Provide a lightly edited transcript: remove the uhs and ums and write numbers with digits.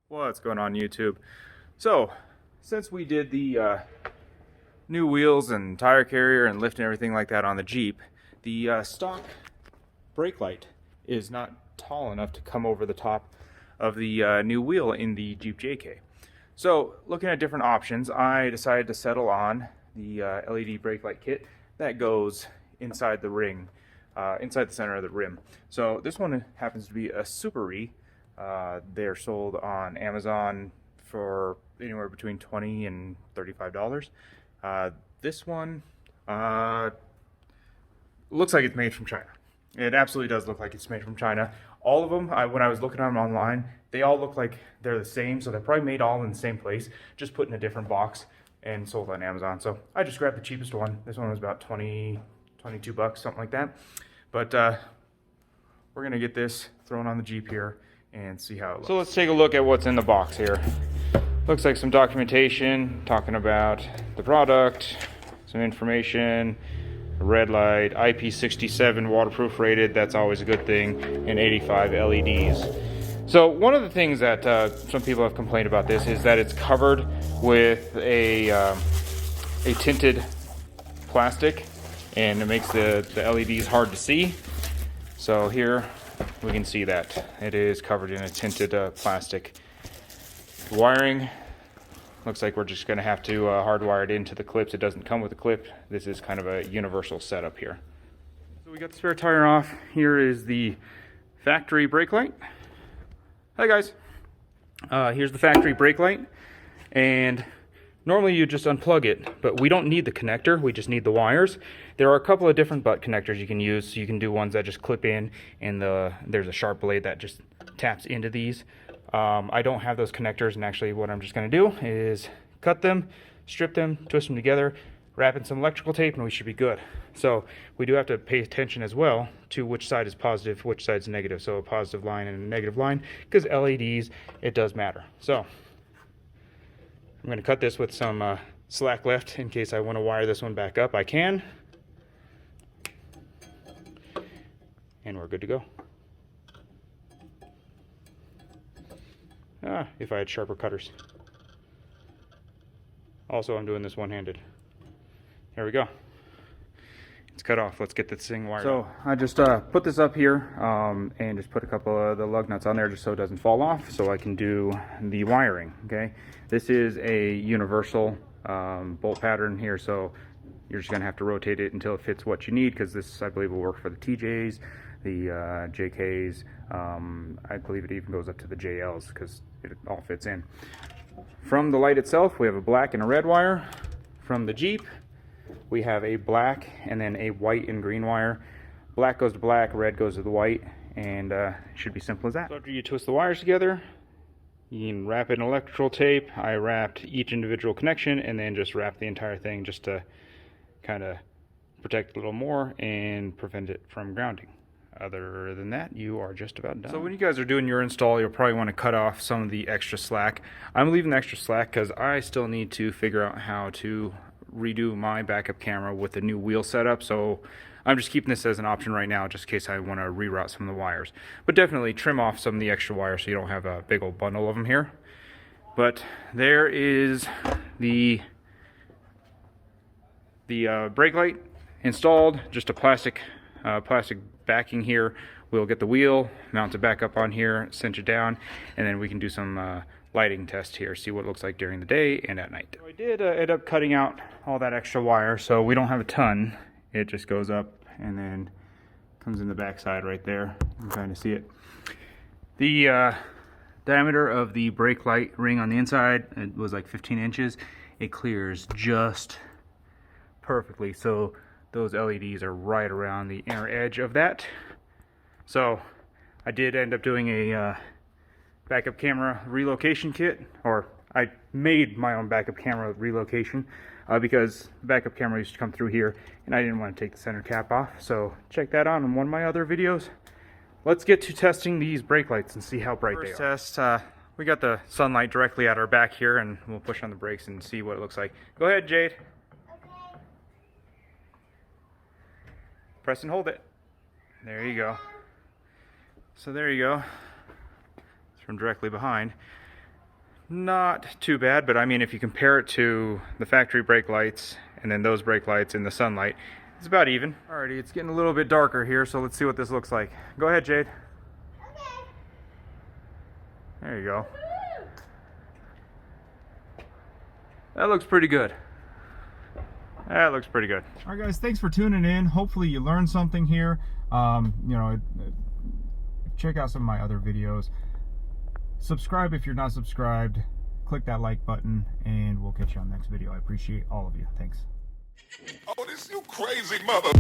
What's going on YouTube? So, since we did the new wheels and tire carrier and lift and everything like that on the Jeep, the stock brake light is not tall enough to come over the top of the new wheel in the Jeep JK. So, looking at different options, I decided to settle on the LED brake light kit that goes inside the ring, inside the center of the rim. So, this one happens to be a Suparee. They're sold on Amazon for anywhere between $20 and $35. This one looks like it's made from China. It absolutely does look like it's made from China. All of them, when I was looking at them online, they all look like they're the same, so they're probably made all in the same place, just put in a different box and sold on Amazon. So I just grabbed the cheapest one. This one was about 22 bucks, something like that. But we're gonna get this thrown on the Jeep here and see how it looks. So let's take a look at what's in the box here. Looks like some documentation talking about the product, some information, a red light, IP67 waterproof rated, that's always a good thing, and 85 LEDs. So one of the things that some people have complained about this is that it's covered with a tinted plastic, and it makes the LEDs hard to see. So here we can see that it is covered in a tinted plastic. Wiring looks like we're just going to have to hardwire it into the clips. It doesn't come with a clip. This is kind of a universal setup here. So we got the spare tire off. Here is the factory brake light. Hi guys. Here's the factory brake light, and normally you just unplug it, but we don't need the connector, we just need the wires. There are a couple of different butt connectors you can use. So you can do ones that just clip in, and there's a sharp blade that just taps into these. I don't have those connectors, and actually what I'm just going to do is cut them, strip them, twist them together, wrap in some electrical tape, and we should be good. So we do have to pay attention as well to which side is positive, which side is negative. So a positive line and a negative line, because LEDs, it does matter. So I'm going to cut this with some slack left in case I want to wire this one back up. I can. And we're good to go. If I had sharper cutters. Also, I'm doing this one-handed. There we go. It's cut off. Let's get this thing wired up. So I just put this up here and just put a couple of the lug nuts on there just so it doesn't fall off, so I can do the wiring. Okay, this is a universal bolt pattern here, so you're just gonna have to rotate it until it fits what you need, because this, I believe, will work for the TJs, the JKs. I believe it even goes up to the JLs because it all fits in. From the light itself, we have a black and a red wire. From the Jeep, we have a black and then a white and green wire. Black goes to black, red goes to the white, and it should be simple as that. So after you twist the wires together, you can wrap it in electrical tape. I wrapped each individual connection and then just wrapped the entire thing just to kind of protect a little more and prevent it from grounding. Other than that, you are just about done. So when you guys are doing your install, you'll probably want to cut off some of the extra slack. I'm leaving the extra slack because I still need to figure out how to redo my backup camera with the new wheel setup. So I'm just keeping this as an option right now, just in case I want to reroute some of the wires. But definitely trim off some of the extra wires so you don't have a big old bundle of them here. But there is the brake light installed. Just a plastic backing here. We'll get the wheel, mount it back up on here, cinch it down, and then we can do some lighting test here, see what it looks like during the day and at night. So I did end up cutting out all that extra wire, so we don't have a ton. It just goes up and then comes in the back side right there. I'm trying to see it. The diameter of the brake light ring on the inside, it was like 15 inches. It clears just perfectly, so those LEDs are right around the inner edge of that. So I did end up doing a backup camera relocation kit, or I made my own backup camera relocation because the backup camera used to come through here and I didn't want to take the center cap off. So check that out in one of my other videos. Let's get to testing these brake lights and see how bright they are. First test, we got the sunlight directly at our back here, and we'll push on the brakes and see what it looks like. Go ahead, Jade. Press and hold it. There you go. So there you go. It's from directly behind. not too bad, but I mean, if you compare it to the factory brake lights and then those brake lights in the sunlight, it's about even. Alrighty, it's getting a little bit darker here, so let's see what this looks like. Go ahead, Jade. Okay. There you go. That looks pretty good. That looks pretty good. All right, guys, thanks for tuning in. Hopefully you learned something here. You know, check out some of my other videos. Subscribe if you're not subscribed. Click that like button, and we'll catch you on the next video. I appreciate all of you. Thanks. Oh, this you crazy mother.